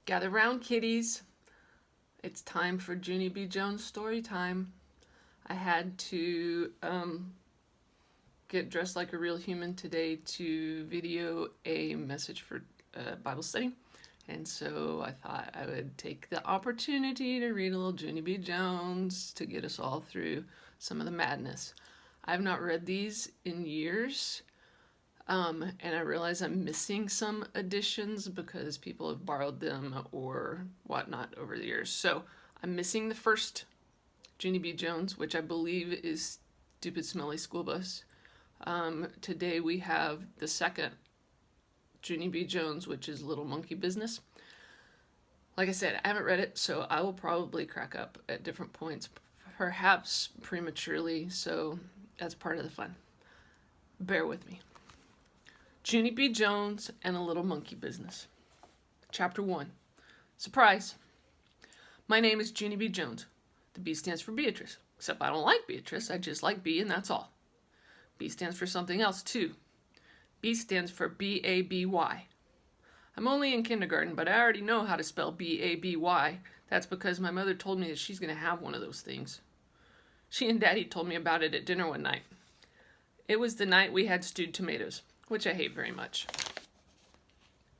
Gather round, kiddies. It's time for Junie B. Jones story time. I had to get dressed like a real human today to video a message for Bible study. And so I thought I would take the opportunity to read a little Junie B. Jones to get us all through some of the madness. I've not read these in years. And I realize I'm missing some editions because people have borrowed them or whatnot over the years. So I'm missing the first Junie B. Jones, which I believe is Stupid Smelly School Bus. Today we have the second Junie B. Jones, which is Little Monkey Business. Like I said, I haven't read it, so I will probably crack up at different points, perhaps prematurely, so that's part of the fun. Bear with me. Junie B. Jones and a Little Monkey Business. Chapter 1. Surprise! My name is Junie B. Jones. The B stands for Beatrice, except I don't like Beatrice, I just like B and that's all. B stands for something else too. B stands for B-A-B-Y. I'm only in kindergarten, but I already know how to spell B-A-B-Y. That's because my mother told me that she's going to have one of those things. She and Daddy told me about it at dinner one night. It was the night we had stewed tomatoes, which I hate very much.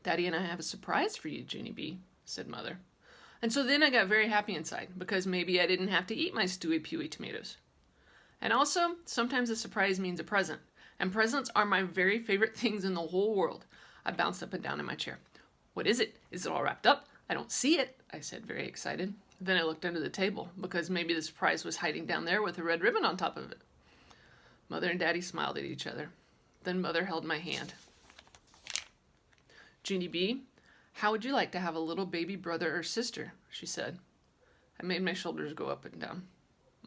Daddy and I have a surprise for you, Junie B, said Mother. And so then I got very happy inside, because maybe I didn't have to eat my stewy pewy tomatoes. And also, sometimes a surprise means a present. And presents are my very favorite things in the whole world. I bounced up and down in my chair. What is it? Is it all wrapped up? I don't see it, I said, very excited. Then I looked under the table, because maybe the surprise was hiding down there with a red ribbon on top of it. Mother and Daddy smiled at each other. Then Mother held my hand. Junie B, how would you like to have a little baby brother or sister? She said. I made my shoulders go up and down.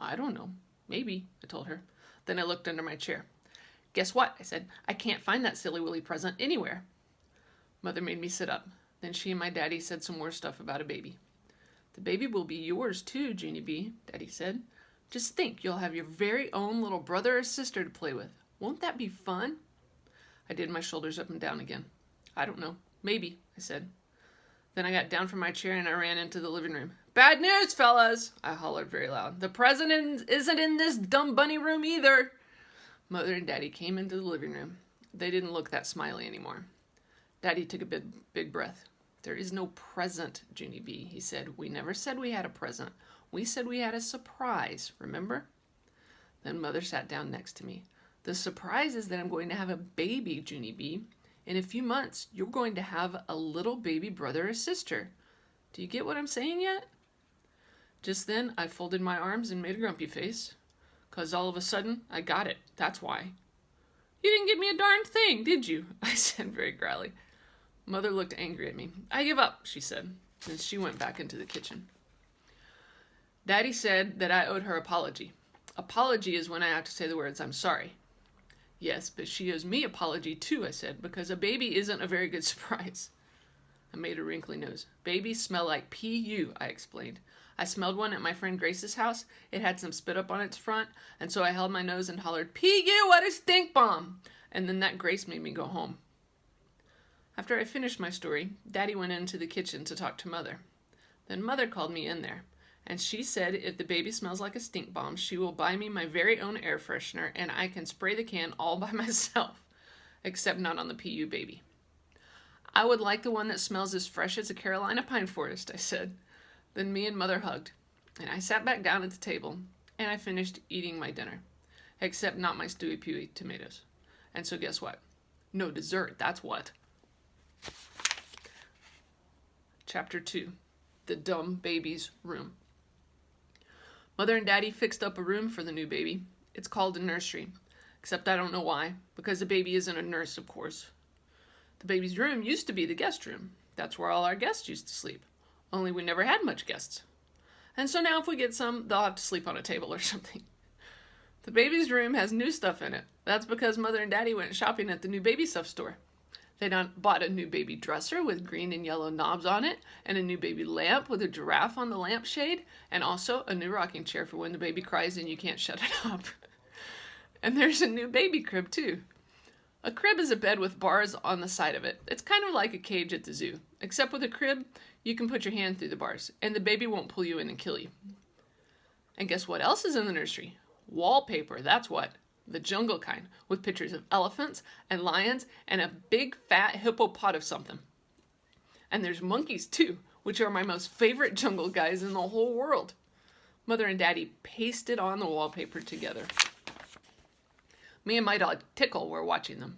I don't know. Maybe, I told her. Then I looked under my chair. Guess what? I said. I can't find that silly willy present anywhere. Mother made me sit up. Then she and my daddy said some more stuff about a baby. The baby will be yours too, Junie B, Daddy said. Just think, you'll have your very own little brother or sister to play with. Won't that be fun? I did my shoulders up and down again. I don't know. Maybe, I said. Then I got down from my chair and I ran into the living room. Bad news, fellas, I hollered very loud. The president isn't in this dumb bunny room either. Mother and Daddy came into the living room. They didn't look that smiley anymore. Daddy took a big breath. There is no present, Junie B, he said. We never said we had a present. We said we had a surprise, remember? Then Mother sat down next to me. The surprise is that I'm going to have a baby, Junie B. In a few months, you're going to have a little baby brother or sister. Do you get what I'm saying yet? Just then, I folded my arms and made a grumpy face. 'Cause all of a sudden, I got it. That's why. You didn't give me a darn thing, did you? I said very growly. Mother looked angry at me. I give up, she said. And she went back into the kitchen. Daddy said that I owed her apology. Apology is when I have to say the words, I'm sorry. Yes, but she owes me apology too, I said, because a baby isn't a very good surprise. I made a wrinkly nose. Babies smell like P.U., I explained. I smelled one at my friend Grace's house. It had some spit up on its front, and so I held my nose and hollered, P.U., what a stink bomb! And then that Grace made me go home. After I finished my story, Daddy went into the kitchen to talk to Mother. Then Mother called me in there. And she said if the baby smells like a stink bomb, she will buy me my very own air freshener and I can spray the can all by myself, except not on the PU baby. I would like the one that smells as fresh as a Carolina pine forest, I said. Then me and Mother hugged, and I sat back down at the table, and I finished eating my dinner, except not my stewy pewy tomatoes. And so guess what? No dessert, that's what. Chapter 2. The Dumb Baby's Room. Mother and Daddy fixed up a room for the new baby. It's called a nursery, except I don't know why, because the baby isn't a nurse, of course. The baby's room used to be the guest room. That's where all our guests used to sleep, only we never had much guests. And so now if we get some, they'll have to sleep on a table or something. The baby's room has new stuff in it. That's because Mother and Daddy went shopping at the new baby stuff store. They bought a new baby dresser with green and yellow knobs on it, and a new baby lamp with a giraffe on the lampshade, and also a new rocking chair for when the baby cries and you can't shut it up. And there's a new baby crib, too. A crib is a bed with bars on the side of it. It's kind of like a cage at the zoo. Except with a crib, you can put your hand through the bars, and the baby won't pull you in and kill you. And guess what else is in the nursery? Wallpaper, that's what. The jungle kind, with pictures of elephants and lions and a big fat hippopot of something. And there's monkeys too, which are my most favorite jungle guys in the whole world. Mother and Daddy pasted on the wallpaper together. Me and my dog Tickle were watching them.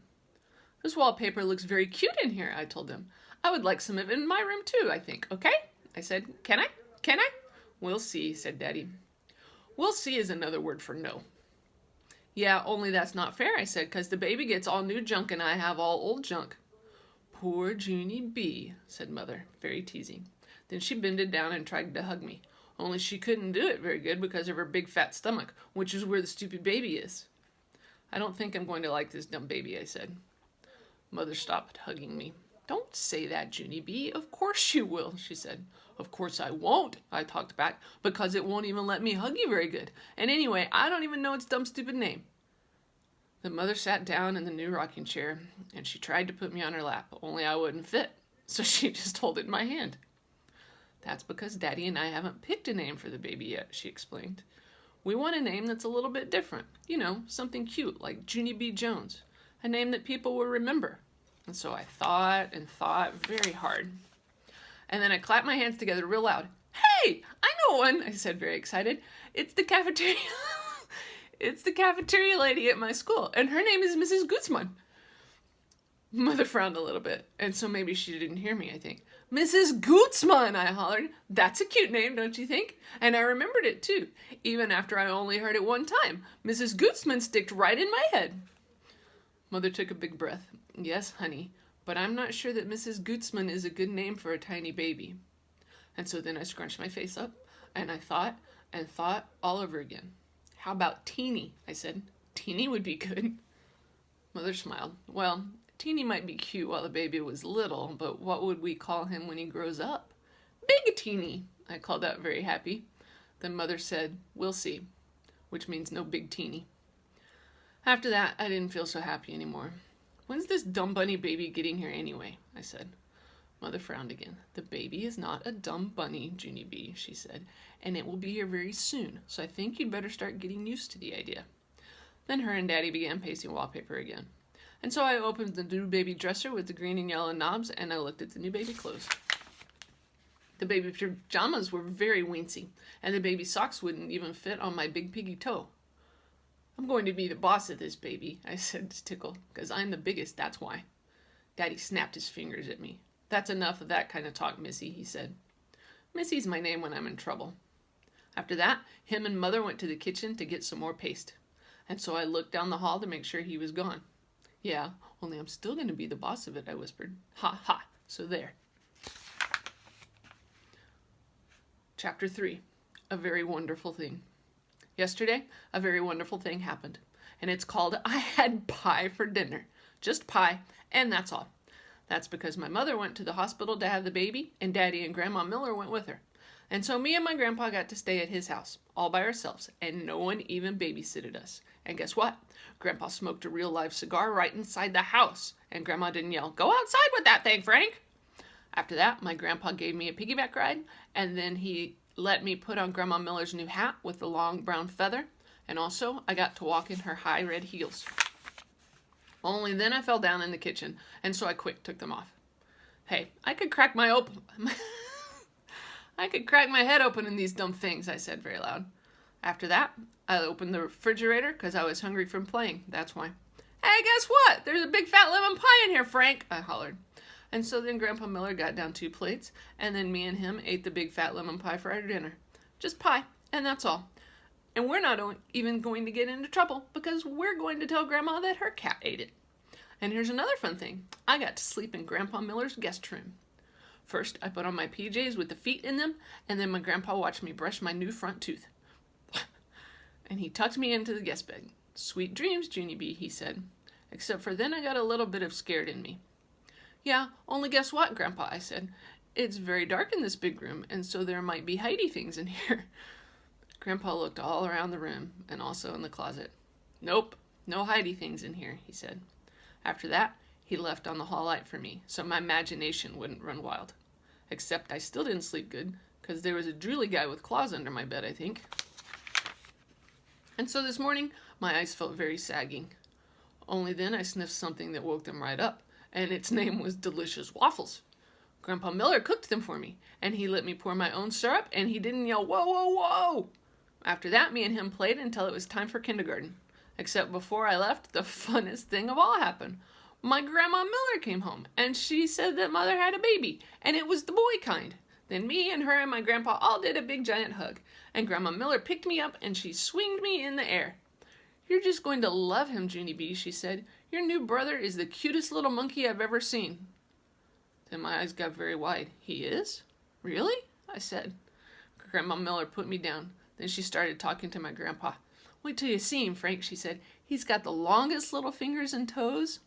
This wallpaper looks very cute in here, I told them. I would like some of it in my room too, I think, okay? I said, can I? Can I? We'll see, said Daddy. We'll see is another word for no. Yeah, only that's not fair, I said, because the baby gets all new junk and I have all old junk. Poor Junie B, said Mother, very teasing. Then she bended down and tried to hug me. Only she couldn't do it very good because of her big fat stomach, which is where the stupid baby is. I don't think I'm going to like this dumb baby, I said. Mother stopped hugging me. Don't say that, Junie B. Of course you will, she said. Of course I won't, I talked back, because it won't even let me hug you very good. And anyway, I don't even know its dumb stupid name. The mother sat down in the new rocking chair, and she tried to put me on her lap, only I wouldn't fit, so she just held it in my hand. That's because Daddy and I haven't picked a name for the baby yet, she explained. We want a name that's a little bit different. You know, something cute, like Junie B. Jones. A name that people will remember. And so I thought and thought very hard. And then I clapped my hands together real loud. Hey, I know one, I said, very excited. It's the cafeteria. It's the cafeteria lady at my school, and her name is Mrs. Gutzman. Mother frowned a little bit, and so maybe she didn't hear me, I think. Mrs. Gutzman, I hollered. That's a cute name, don't you think? And I remembered it, too, even after I only heard it one time. Mrs. Gutzman sticked right in my head. Mother took a big breath. Yes, honey, but I'm not sure that Mrs. Gutzman is a good name for a tiny baby. And so then I scrunched my face up, and I thought and thought all over again. How about Teeny? I said. Teeny would be good. Mother smiled. Well, Teeny might be cute while the baby was little, but what would we call him when he grows up? Big Teeny, I called out very happy. Then Mother said, we'll see, which means no big Teeny. After that, I didn't feel so happy anymore. When's this dumb bunny baby getting here anyway? I said. Mother frowned again. The baby is not a dumb bunny, Junie B, she said, and it will be here very soon, so I think you'd better start getting used to the idea. Then her and Daddy began pasting wallpaper again. And so I opened the new baby dresser with the green and yellow knobs, and I looked at the new baby clothes. The baby pajamas were very weensy, and the baby socks wouldn't even fit on my big piggy toe. I'm going to be the boss of this baby, I said to Tickle, because I'm the biggest, that's why. Daddy snapped his fingers at me. That's enough of that kind of talk, Missy, he said. Missy's my name when I'm in trouble. After that, him and Mother went to the kitchen to get some more paste. And so I looked down the hall to make sure he was gone. Yeah, only I'm still going to be the boss of it, I whispered. Ha ha, so there. Chapter 3, A Very Wonderful Thing. Yesterday, a very wonderful thing happened. And it's called I had pie for dinner. Just pie, and that's all. That's because my mother went to the hospital to have the baby, and Daddy and Grandma Miller went with her. And so me and my grandpa got to stay at his house, all by ourselves, and no one even babysitted us. And guess what? Grandpa smoked a real live cigar right inside the house, and Grandma didn't yell, "Go outside with that thing, Frank!" After that, my grandpa gave me a piggyback ride, and then he let me put on Grandma Miller's new hat with the long brown feather, and also I got to walk in her high red heels. Only then I fell down in the kitchen, and so I quick took them off. Hey, I could crack my head open in these dumb things, I said very loud. After that, I opened the refrigerator because I was hungry from playing, that's why. Hey, guess what? There's a big fat lemon pie in here, Frank, I hollered. And so then Grandpa Miller got down 2 plates, and then me and him ate the big fat lemon pie for our dinner. Just pie, and that's all. And we're not even going to get into trouble because we're going to tell Grandma that her cat ate it. And here's another fun thing. I got to sleep in Grandpa Miller's guest room. First, I put on my PJs with the feet in them, and then my grandpa watched me brush my new front tooth. And he tucked me into the guest bed. Sweet dreams, Junie B, he said. Except for then I got a little bit of scared in me. Yeah, only guess what, Grandpa, I said. It's very dark in this big room, and so there might be hidey things in here. Grandpa looked all around the room, and also in the closet. Nope, no hidey things in here, he said. After that, he left on the hall light for me, so my imagination wouldn't run wild. Except I still didn't sleep good, because there was a drooly guy with claws under my bed, I think. And so this morning, my eyes felt very sagging. Only then I sniffed something that woke them right up, and its name was Delicious Waffles. Grandpa Miller cooked them for me, and he let me pour my own syrup, and he didn't yell, "Whoa, whoa, whoa!" After that, me and him played until it was time for kindergarten. Except before I left, the funnest thing of all happened. My Grandma Miller came home, and she said that Mother had a baby, and it was the boy kind. Then me and her and my grandpa all did a big giant hug, and Grandma Miller picked me up, and she swinged me in the air. "You're just going to love him, Junie B," she said. "Your new brother is the cutest little monkey I've ever seen." Then my eyes got very wide. "He is? Really?" I said. Grandma Miller put me down. Then she started talking to my grandpa. "Wait till you see him, Frank," she said. "He's got the longest little fingers and toes."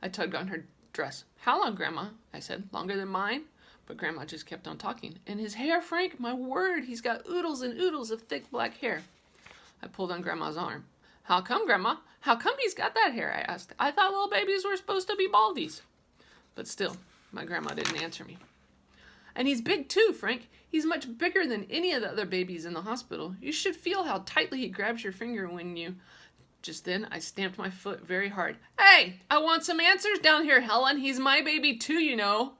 I tugged on her dress. "How long, Grandma?" I said. "Longer than mine?" But Grandma just kept on talking. "And his hair, Frank, my word, he's got oodles and oodles of thick black hair." I pulled on Grandma's arm. "How come, Grandma? How come he's got that hair?" I asked. "I thought little babies were supposed to be baldies." But still, my grandma didn't answer me. "And he's big too, Frank. He's much bigger than any of the other babies in the hospital. You should feel how tightly he grabs your finger when you..." Just then, I stamped my foot very hard. "Hey, I want some answers down here, Helen. He's my baby too, you know."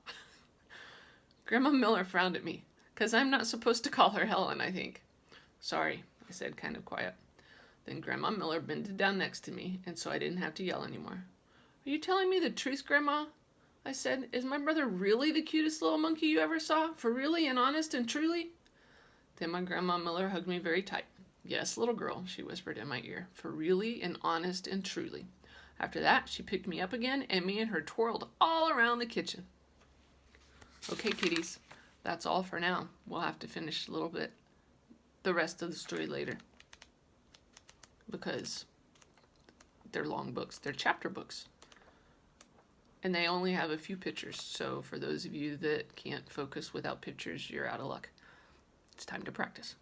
Grandma Miller frowned at me, because I'm not supposed to call her Helen, I think. "Sorry," I said, kind of quiet. Then Grandma Miller bended down next to me, and so I didn't have to yell anymore. "Are you telling me the truth, Grandma?" I said. "Is my brother really the cutest little monkey you ever saw? For really and honest and truly?" Then my Grandma Miller hugged me very tight. "Yes, little girl," she whispered in my ear, "for really and honest and truly." After that, she picked me up again, and me and her twirled all around the kitchen. Okay, kiddies, that's all for now. We'll have to finish a little bit the rest of the story later, because they're long books. They're chapter books. And they only have a few pictures, so for those of you that can't focus without pictures, you're out of luck. It's time to practice.